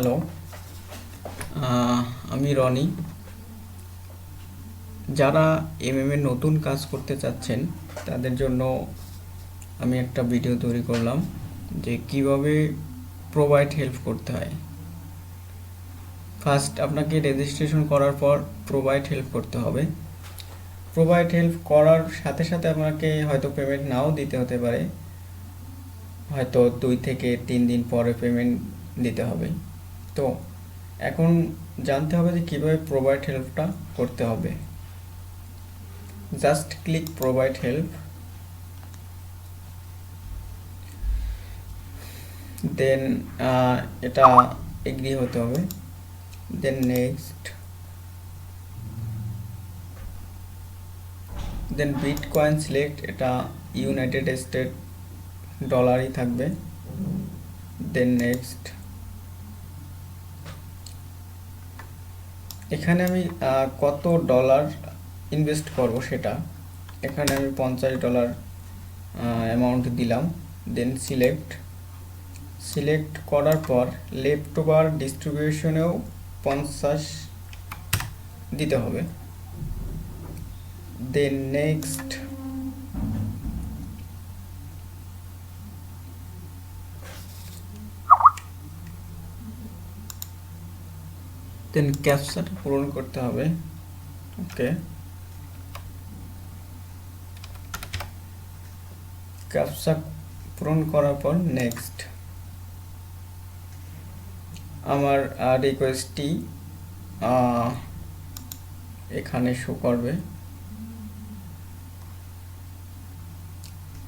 Hello, আমি রনি। যারা MM এর নতুন কাজ করতে চাচ্ছেন তাদের জন্য আমি একটা ভিডিও তৈরি করলাম যে কিভাবে প্রোভাইড হেল্প করতে হয়। ফার্স্ট আপনাকে রেজিস্ট্রেশন করার পর প্রোভাইড হেল্প করতে হবে। প্রোভাইড হেল্প করার সাথে সাথে আপনাকে হয়তো পেমেন্ট নাও দিতে হতে পারে, হয়তো 2 থেকে 3 দিন পরে পেমেন্ট দিতে হবে। তো এখন জানতে হবে যে কীভাবে প্রোভাইড হেল্পটা করতে হবে। জাস্ট ক্লিক প্রোভাইড হেল্প, দেন এটা এগ্রি হতে হবে, দেন নেক্সট, দেন বিটকয়েন সিলেক্ট, এটা ইউনাইটেড স্টেট ডলারই থাকবে, দেন নেক্সট। এখানে আমি কত ডলার ইনভেস্ট করব সেটা এখানে আমি $50 অ্যামাউন্ট দিলাম, দেন সিলেক্ট করার পর লেফট ওভার ডিস্ট্রিবিউশনেও 50 দিতে হবে, দেন নেক্সট, দেন ক্যাপচাটা পূরণ করতে হবে। ওকে, ক্যাপচা পূরণ করার পর নেক্সট। আমার রিকোয়েস্টটি এখানে শো করবে,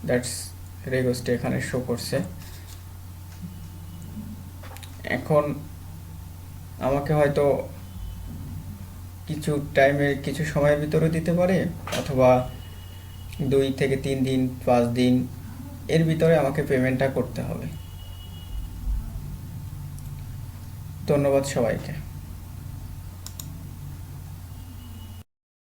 দ্যাটস রিকোয়েস্টটি এখানে শো করছে। এখন আমাকে হয়তো কিছু সময়ের ভিতরে দিতে পারে, অথবা 2 থেকে 3 দিন 5 দিন এর ভিতরে আমাকে পেমেন্টটা করতে হবে। ধন্যবাদ সবাইকে।